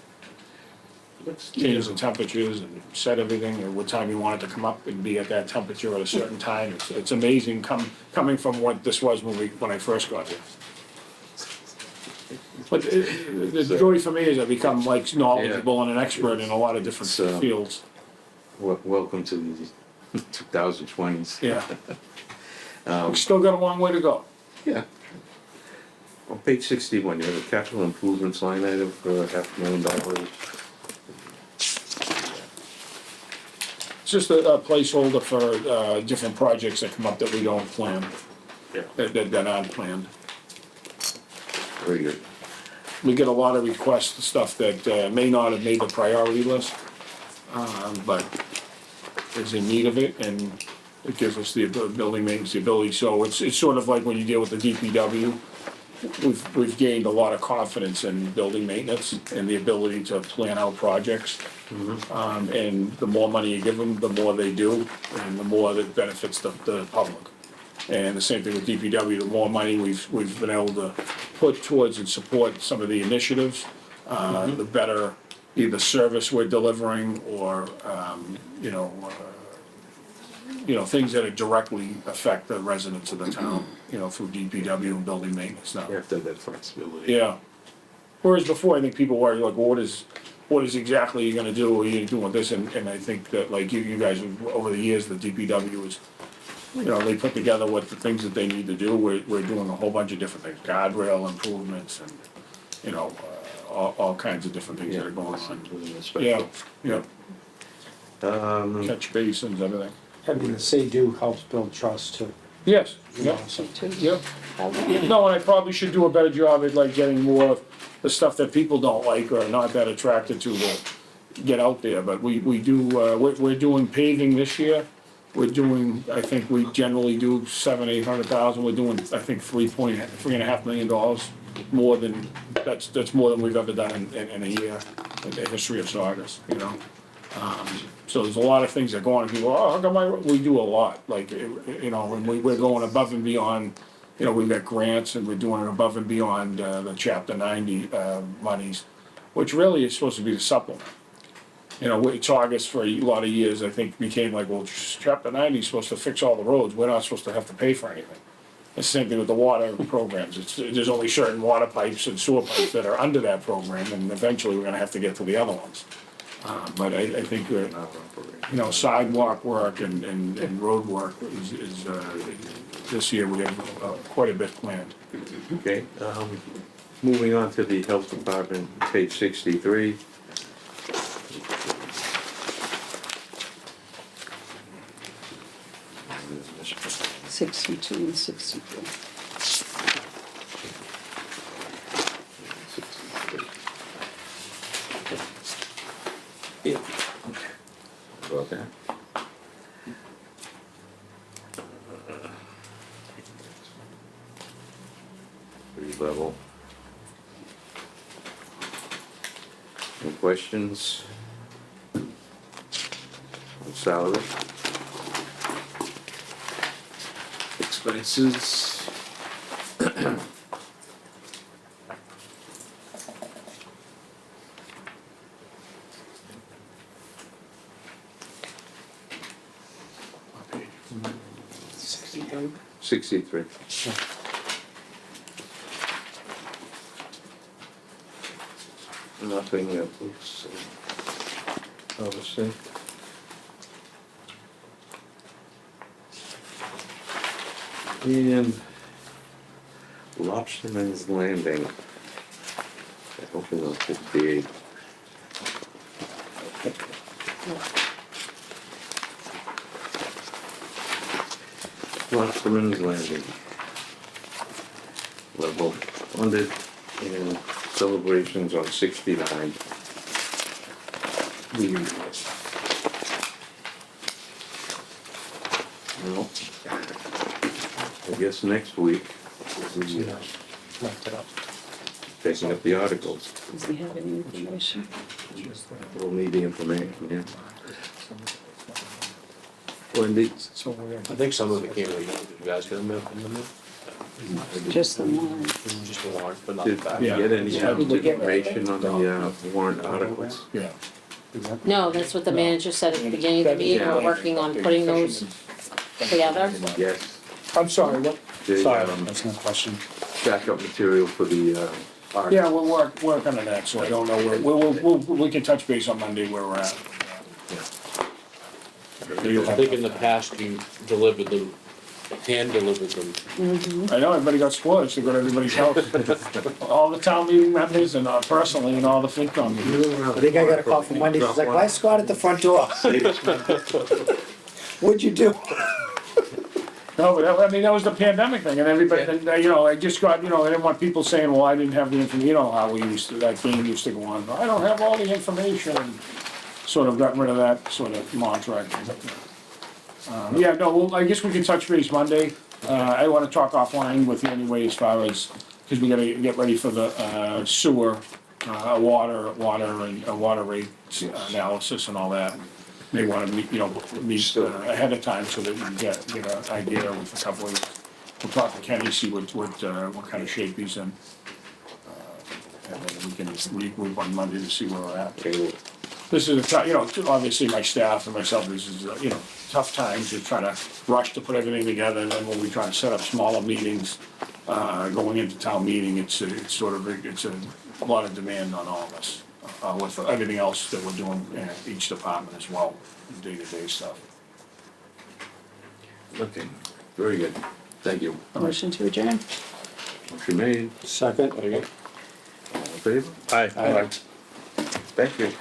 Change the temperatures and set everything, and what time you want it to come up and be at that temperature at a certain time. It's amazing coming from what this was when I first got here. But the joy for me is I've become like knowledgeable and an expert in a lot of different So- fields. Welcome to the 2020s. Yeah. We still got a long way to go. Yeah. On page 61, you have a capital improvements line item for $500,000. It's just a placeholder for different projects that come up that we don't plan, Yeah. that aren't planned. Very good. We get a lot of requests for stuff that may not have made the priority list, but is in need of it, and it gives us the building maintenance, the ability, so it's sort of like when you deal with the DPW, we've gained a lot of confidence in building maintenance and the ability to plan out projects. And the more money you give them, the more they do, and the more that benefits the public. And the same thing with DPW, the more money we've been able to put towards and support some of the initiatives, the better either service we're delivering or, things that directly affect the residents of the town, through DPW and building maintenance now. You have to have that flexibility. Yeah. Whereas before, I think people worry like, well, what is exactly you gonna do, what are you doing with this, and I think that like you guys, over the years, the DPW is, they put together what the things that they need to do, we're doing a whole bunch of different things, guardrail improvements and, all kinds of different things that are going on. Yeah, yeah, catch basins, everything. Having the say-do helps build trust too. Yes, You yeah, know, so- yeah. No, and I probably should do a better job at like getting more of the stuff that people don't like or are not that attracted to get out there, but we do, we're doing paving this year. We're doing, I think we generally do $700,000-800,000, we're doing, I think, $3.5 million more than, that's more than we've ever done in a year, in the history of Saugus, So there's a lot of things that go on, and people, how come we do a lot, like, and we're going above and beyond, we've got grants and we're doing it above and beyond, the chapter 90, monies, which really is supposed to be the supplement. Saugus for a lot of years, I think, became like, well, chapter 90 is supposed to fix all the roads, we're not supposed to have to pay for anything. It's the same thing with the water programs, there's only certain water pipes and sewer pipes that are under that program, and eventually we're gonna have to get to the other ones. But I think that, sidewalk work and road work is this year we have quite a bit planned. Okay, moving on to the health department, page 63. Sixty-two and sixty-three. Yeah. About that. Pretty level. Any questions? On salary? Expenses? $60,000. 63. Nothing that looks, obviously. And Lobsterman's Landing. I hope it was 58. Klosterman's Landing. Level funded and celebrations on 69. Well, I guess next week, we'll Left it up. taking up the articles. Does he have any information? We'll need the information, yeah. Wendy? I think some of it came in, did you guys get them in the mail? Just the one. Just the warrant, but not Did the back. you get any Yeah. information on the warrant articles? Yeah. No, that's what the manager said at the beginning of the meeting, we're working on putting those together. Yes. I'm sorry, what? The, Sorry, that's no question. backup material for the, art. Yeah, we're working on that, so I don't know we can touch base on Monday where we're at. I think in the past you delivered them, hand delivered them. I know, everybody got spoiled, to go to everybody's house. All the town meeting members and personally and all the FinCom meetings. I think I got a call from Wendy, she's like, why is Scott at the front door? What'd you do? No, but that was the pandemic thing, and everybody, I just got, I didn't want people saying, well, I didn't have the information, how we used to, that game used to go on, I don't have all the information, and sort of got rid of that sort of mantra. Yeah, no, well, I guess we can touch base Monday, I wanna talk offline with you anyway as far as, cause we gotta get ready for the, sewer, water and, water rate analysis and all that. They wanna meet, ahead of time so that we can get an idea with a couple of, we'll talk to Kenny, see what kind of shape he's in. And then we can regroup on Monday to see where we're at. This is a tough, obviously my staff and myself, this is, tough times, we're trying to rush to put everything together, and then when we try to set up smaller meetings, going into town meeting, it's a lot of demand on all of us. With everything else that we're doing in each department as well, day-to-day stuff. Okay, very good. Thank you. Motion to adjourn. Motion made. Second. All in favor? Aye. Thank you.